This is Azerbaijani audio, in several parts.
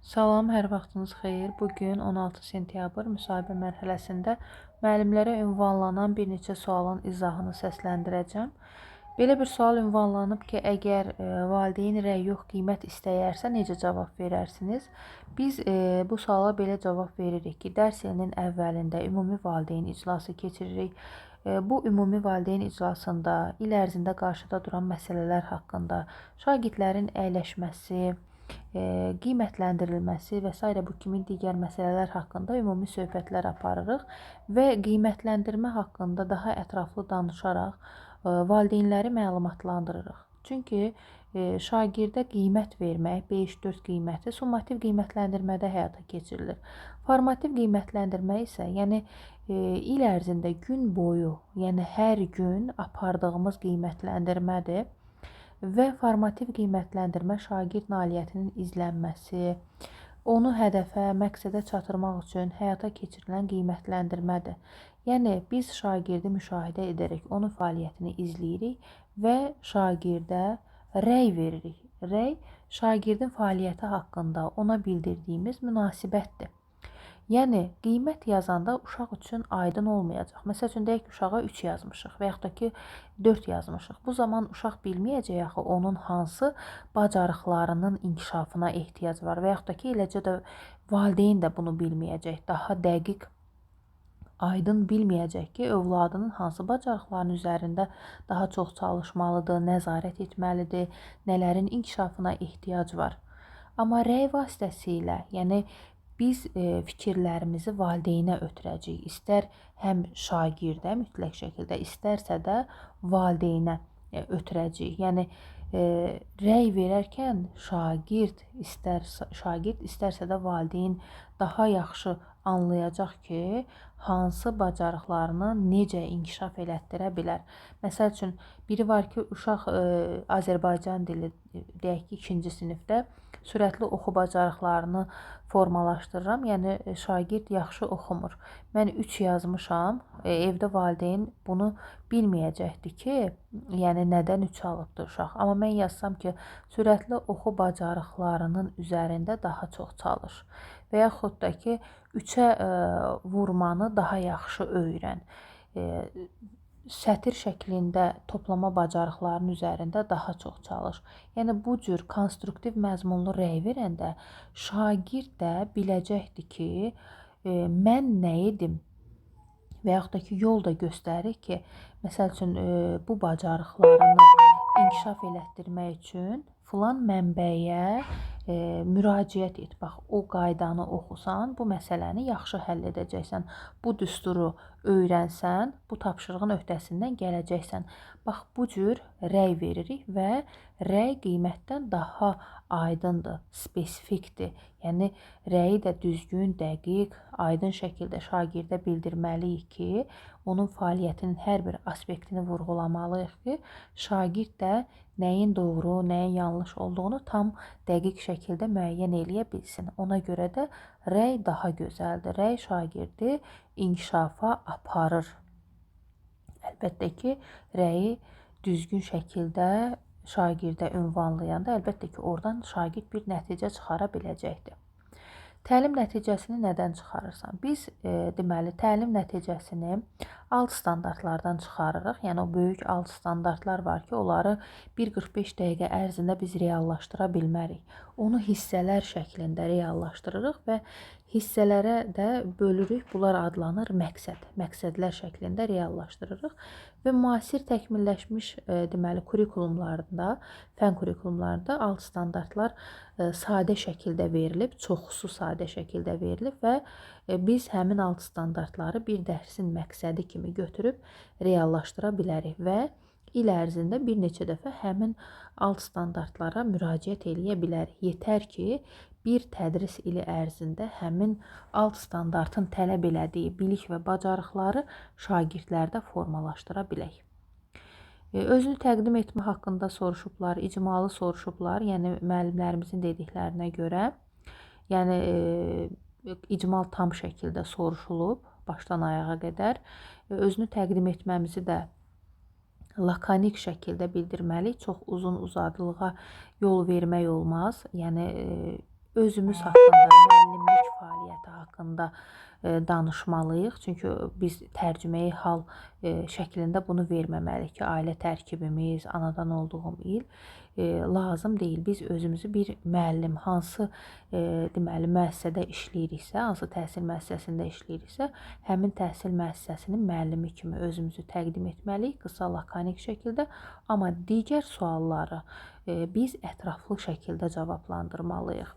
Salam, hər vaxtınız xeyir. Bugün 16 sentyabr müsahibə mərhələsində müəllimlərə ünvanlanan bir neçə sualın izahını səsləndirəcəm. Belə bir sual ünvanlanıb ki, əgər valideyn rəy yox qiymət istəyərsə necə cavab verərsiniz? Biz bu suala belə cavab veririk ki, dərs ilinin əvvəlində ümumi valideyn iclası keçiririk. Bu ümumi valideyn iclasında il ərzində qarşıda duran məsələlər haqqında, şagirdlərin əyləşməsi, qiymətləndirilməsi və s. bu kimi digər məsələlər haqqında ümumi söhbətlər aparırıq və qiymətləndirmə haqqında daha ətraflı danışaraq valideynləri məlumatlandırırıq. Çünki şagirdə qiymət vermək, 5-4 qiyməti summativ qiymətləndirmədə həyata keçirilir. Formativ qiymətləndirmə isə, yəni il ərzində gün boyu, yəni hər gün apardığımız qiymətləndirmədir. Və formativ qiymətləndirmə şagird nailiyyətinin izlənməsi, onu hədəfə, məqsədə çatdırmaq üçün həyata keçirilən qiymətləndirmədir. Yəni biz şagirdi müşahidə edərək onun fəaliyyətini izləyirik və şagirdə rəy veririk. Rəy şagirdin fəaliyyəti haqqında ona bildirdiyimiz münasibətdir. Yəni, qiymət yazanda uşaq üçün aydın olmayacaq. Məsəl üçün, deyək ki, uşağa 3 yazmışıq və yaxud da ki, 4 yazmışıq. Bu zaman uşaq bilməyəcək axı onun hansı bacarıqlarının inkişafına ehtiyac var və yaxud da ki, eləcə də valideyn də bunu bilməyəcək. Daha dəqiq, aydın bilməyəcək ki, övladının hansı bacarıqların üzərində daha çox çalışmalıdır, nəzarət etməlidir, nələrin inkişafına ehtiyac var. Amma rəy vasitəsilə, yəni biz fikirlərimizi valideynə ötürəcəyik. İstər həm şagirdə mütləq şəkildə, istərsə də valideynə ötürəcəyik. Yəni rəy verərkən şagird istərsə də valideyn daha yaxşı anlayacaq ki, hansı bacarıqlarını necə inkişaf elətdirə bilər. Məsəl üçün, biri var ki, uşaq Azərbaycan dili, deyək ki, 2-ci sinifdə sürətli oxu bacarıqlarını formalaşdırıram. Yəni şagird yaxşı oxumur. Mən 3 yazmışam. Evdə valideyn bunu bilməyəcəkdir ki, yəni nədən 3 alıbdır uşaq. Amma mən yazsam ki, sürətli oxu bacarıqlarının üzərində daha çox çalış. Və yaxud da ki, 3-ə vurmanı daha yaxşı öyrən. Sətir şəklində toplama bacarıqlarının üzərində daha çox çalış. Yəni bu cür konstruktiv məzmunlu rəy verəndə şagird də biləcəkdir ki, mən nə edim və yaxud da ki, yol da göstərir ki, məsəl üçün bu bacarıqlarını inkişaf elətdirmək üçün filan mənbəyə müraciət et. Bax, o qaydanı oxusan, bu məsələni yaxşı həll edəcəksən. Bu düsturu öyrənsən, bu tapşırığın öhdəsindən gələcəksən. Bax, bu cür rəy veririk və rəy qiymətdən daha aydındır, spesifikdir. Yəni, rəyi də düzgün, dəqiq, aydın şəkildə şagirdə bildirməliyik ki, onun fəaliyyətinin hər bir aspektini vurğulamalıyıq ki, şagird də nəyin doğru, nəyin yanlış olduğunu tam dəqiq şəkildə müəyyən eləyə bilsin. Ona görə də rəy daha gözəldir. Rəy şagirdi inkişafa aparır. Əlbəttə ki, rəyi düzgün şəkildə şagirdə ünvanlayanda, əlbəttə ki, oradan şagird bir nəticə çıxara biləcəkdir. Təlim nəticəsini nədən çıxarırsan? Biz deməli təlim nəticəsini alt standartlardan çıxarırıq. Yəni o böyük alt standartlar var ki, onları 1:45 dəqiqə ərzində biz reallaşdıra bilmərik. Onu hissələr şəklində reallaşdırırıq və hissələrə də bölürük. Bunlar adlanır məqsəd. Məqsədlər şəklində reallaşdırırıq və müasir təkmilləşmiş deməli kurikulumlarında, fən kurikulumlarında alt standartlar sadə şəkildə verilib, çoxusu sadə şəkildə verilib və biz həmin alt standartları bir dərsin məqsədi kimi götürüb reallaşdıra bilərik və il ərzində bir neçə dəfə həmin alt standartlara müraciət eləyə bilərik. Yetər ki, bir tədris ili ərzində həmin alt standartın tələb elədiyi bilik və bacarıqları şagirdlərdə formalaşdıra bilək. Özünü təqdim etmə haqqında soruşublar, icmalı soruşublar, yəni müəllimlərimizin dediklərinə görə, yəni icmal tam şəkildə soruşulub, başdan ayağa qədər. Özünü təqdim etməmizi də lakanik şəkildə bildirməliyik, çox uzun uzadılığa yol vermək olmaz. Yəni özümüz haqqında, müəllimlik fəaliyyəti haqqında danışmalıyıq. Çünki biz tərcüməyi hal şəklində bunu verməməliyik ki, ailə tərkibimiz, anadan olduğum il lazım deyil. Biz özümüzü bir müəllim, hansı deməli müəssisədə işləyiriksə, hansı təhsil müəssisəsində işləyiriksə, həmin təhsil müəssisəsinin müəllimi kimi özümüzü təqdim etməliyik, qısa, lakonik şəkildə. Amma digər sualları biz ətraflı şəkildə cavablandırmalıyıq.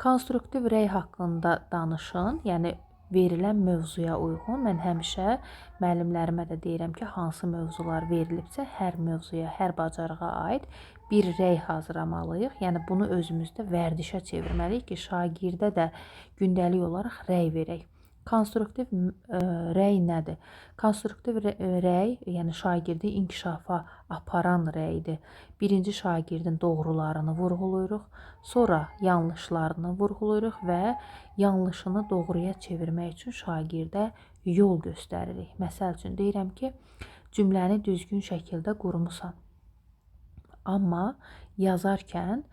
Konstruktiv rəy haqqında danışın, yəni verilən mövzuya uyğun. Mən həmişə müəllimlərimə də deyirəm ki, hansı mövzular verilibsə, hər mövzuya, hər bacarığa aid bir rəy hazırlamalıyıq. Yəni bunu özümüzdə vərdişə çevirməliyik ki, şagirdə də gündəlik olaraq rəy verək. Konstruktiv rəy nədir? Konstruktiv rəy, yəni şagirdi inkişafa aparan rəydir. Birinci şagirdin doğrularını vurğulayırıq, sonra yanlışlarını vurğulayırıq və yanlışını doğruya çevirmək üçün şagirdə yol göstəririk. Məsəl üçün deyirəm ki, cümləni düzgün şəkildə qurmusan. Amma yazarkən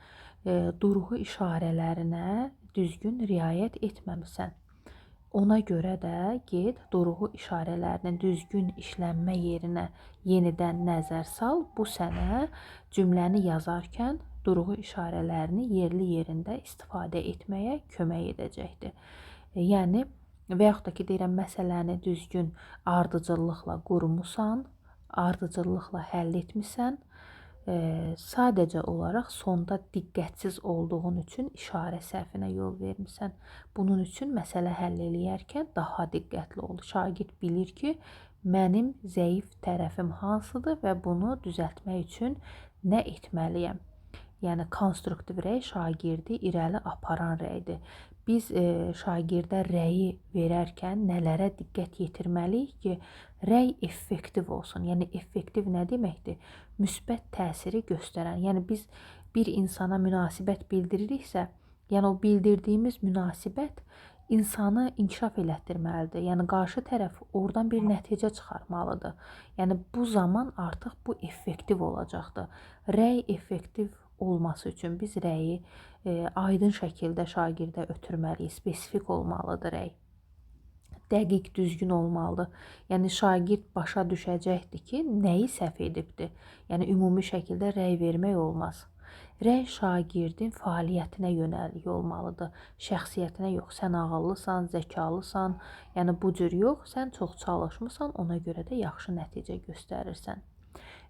durğu işarələrinə düzgün riayət etməmisən. Ona görə də get durğu işarələrinin düzgün işlənmə yerinə yenidən nəzər sal. Bu sənə cümləni yazarkən durğu işarələrini yerli yerində istifadə etməyə kömək edəcəkdir. Yəni və yaxud da ki, deyirəm, məsələni düzgün ardıcıllıqla qurmusan, ardıcıllıqla həll etmisən, sadəcə olaraq sonda diqqətsiz olduğun üçün işarə səhvinə yol vermisən. Bunun üçün məsələ həll eləyərkən daha diqqətli ol. Şagird bilir ki, mənim zəif tərəfim hansıdır və bunu düzəltmək üçün nə etməliyəm. Yəni konstruktiv rəy şagirdi irəli aparan rəydir. Biz şagirdə rəyi verərkən nələrə diqqət yetirməliyik ki, rəy effektiv olsun. Yəni effektiv nə deməkdir? Müsbət təsiri göstərən. Yəni biz bir insana münasibət bildiririksə, yəni o bildirdiyimiz münasibət insanı inkişaf elətdirməlidir. Yəni qarşı tərəf oradan bir nəticə çıxarmalıdır. Yəni bu zaman artıq bu effektiv olacaqdır. Rəy effektiv olması üçün biz rəyi aydın şəkildə şagirdə ötürməliyik. Spesifik olmalıdır rəy. Dəqiq, düzgün olmalıdır. Yəni şagird başa düşəcəkdir ki, nəyi səhv edibdir. Yəni ümumi şəkildə rəy vermək olmaz. Rəy şagirdin fəaliyyətinə yönəlik olmalıdır. Şəxsiyyətinə yox. Sən ağıllısan, zəkalısan, yəni bu cür yox. Sən çox çalışmısan, ona görə də yaxşı nəticə göstərirsən.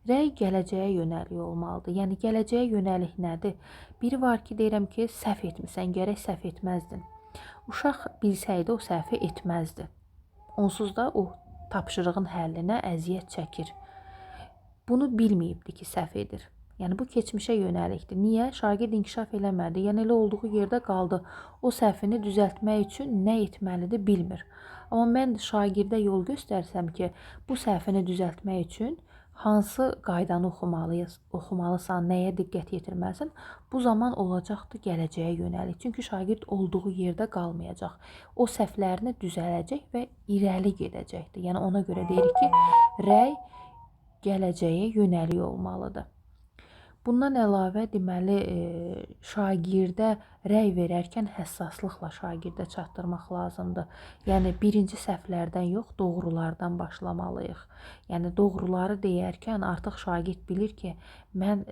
Rəy gələcəyə yönəlik olmalıdır. Yəni gələcəyə yönəlik nədir? Biri var ki, deyirəm ki, səhv etmisən, gərək səhv etməzdin. Uşaq bilsəydi o səhvi etməzdi. Onsuz da o tapşırığın həllinə əziyyət çəkir. Bunu bilməyibdi ki, səhv edir. Yəni bu keçmişə yönəlikdir. Niyə? Şagird inkişaf eləmədi. Yəni elə olduğu yerdə qaldı. O səhvini düzəltmək üçün nə etməlidir bilmir. Amma mən şagirdə yol göstərsəm ki, bu səhvini düzəltmək üçün hansı qaydanı oxumalısan, nəyə diqqət yetirməlisən, bu zaman olacaqdır gələcəyə yönəlik. Çünki şagird olduğu yerdə qalmayacaq. O səhvlərini düzələcək və irəli gedəcəkdir. Yəni ona görə deyirik ki, rəy gələcəyə yönəlik olmalıdır. Bundan əlavə deməli şagirdə rəy verərkən həssaslıqla şagirdə çatdırmaq lazımdır. Yəni birinci səhvlərdən yox, doğrulardan başlamalıyıq. Yəni doğruları deyərkən artıq şagird bilir ki, mən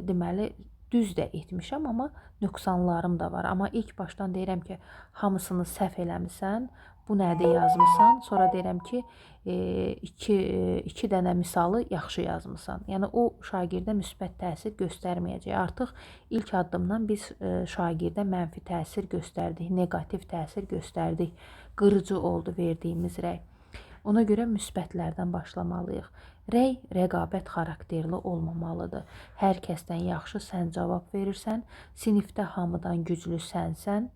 deməli düz də etmişəm, amma nöqsanlarım da var. Amma ilk başdan deyirəm ki, hamısını səhv eləmisən, bu nədir yazmısan, sonra deyirəm ki, iki dənə misalı yaxşı yazmısan. Yəni o şagirdə müsbət təsir göstərməyəcək. Artıq ilk addımdan biz şagirdə mənfi təsir göstərdik, neqativ təsir göstərdik, qırıcı oldu verdiyimiz rəy. Ona görə müsbətlərdən başlamalıyıq. Rəy rəqabət xarakterli olmamalıdır. Hər kəsdən yaxşı sən cavab verirsən, sinifdə hamıdan güclü sənsən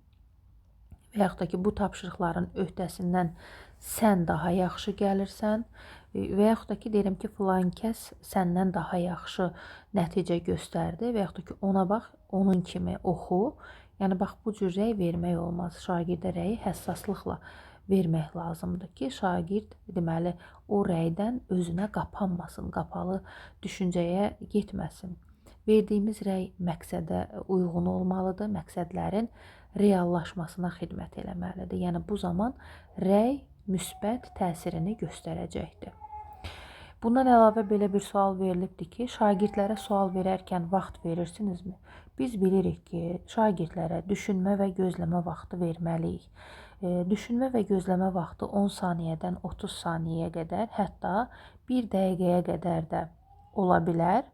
və yaxud da ki, bu tapşırıqların öhdəsindən sən daha yaxşı gəlirsən və yaxud da ki, deyirəm ki, filan kəs səndən daha yaxşı nəticə göstərdi və yaxud da ki, ona bax, onun kimi oxu. Yəni, bax, bu cür rəy vermək olmaz. Şagirdə rəyi həssaslıqla vermək lazımdır ki, şagird deməli o rəydən özünə qapanmasın, qapalı düşüncəyə getməsin. Verdiyimiz rəy məqsədə uyğun olmalıdır, məqsədlərin reallaşmasına xidmət eləməlidir. Yəni bu zaman rəy müsbət təsirini göstərəcəkdir. Bundan əlavə belə bir sual verilibdir ki, şagirdlərə sual verərkən vaxt verirsinizmi? Biz bilirik ki, şagirdlərə düşünmə və gözləmə vaxtı verməliyik. Düşünmə və gözləmə vaxtı 10 saniyədən 30 saniyəyə qədər, hətta 1 dəqiqəyə qədər də ola bilər.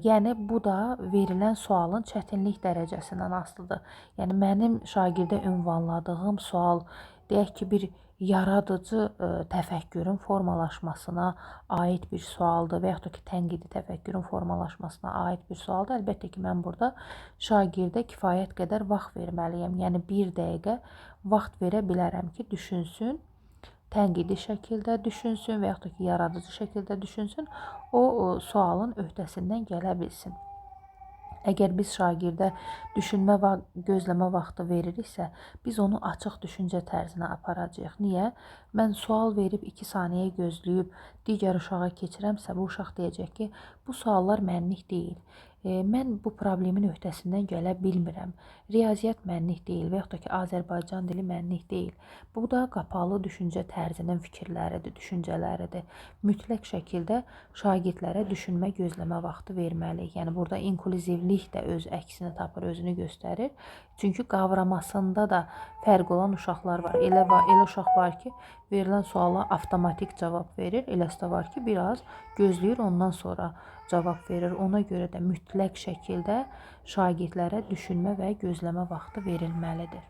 Yəni bu da verilən sualın çətinlik dərəcəsindən asılıdır. Yəni mənim şagirdə ünvanladığım sual deyək ki, bir yaradıcı təfəkkürün formalaşmasına aid bir sualdır və yaxud da ki, tənqidi təfəkkürün formalaşmasına aid bir sualdır. Əlbəttə ki, mən burada şagirdə kifayət qədər vaxt verməliyəm. Yəni 1 dəqiqə vaxt verə bilərəm ki, düşünsün, tənqidi şəkildə düşünsün və yaxud da ki, yaradıcı şəkildə düşünsün, o sualın öhdəsindən gələ bilsin. Əgər biz şagirdə düşünmə və gözləmə vaxtı veririksə, biz onu açıq düşüncə tərzinə aparacağıq. Niyə? Mən sual verib 2 saniyə gözləyib digər uşağa keçirəmsə, bu uşaq deyəcək ki, bu suallar mənlik deyil. Mən bu problemin öhdəsindən gələ bilmirəm. Riyaziyyat mənlik deyil və yaxud da ki, Azərbaycan dili mənlik deyil. Bu da qapalı düşüncə tərzinin fikirləridir, düşüncələridir. Mütləq şəkildə şagirdlərə düşünmə, gözləmə vaxtı verməliyik. Yəni burada inklüzivlik də öz əksini tapır, özünü göstərir. Çünki qavramasında da fərq olan uşaqlar var. Elə uşaq var ki, verilən suala avtomatik cavab verir. Eləsi də var ki, biraz gözləyir, ondan sonra cavab verir. Ona görə də mütləq şəkildə şagirdlərə düşünmə və gözləmə vaxtı verilməlidir.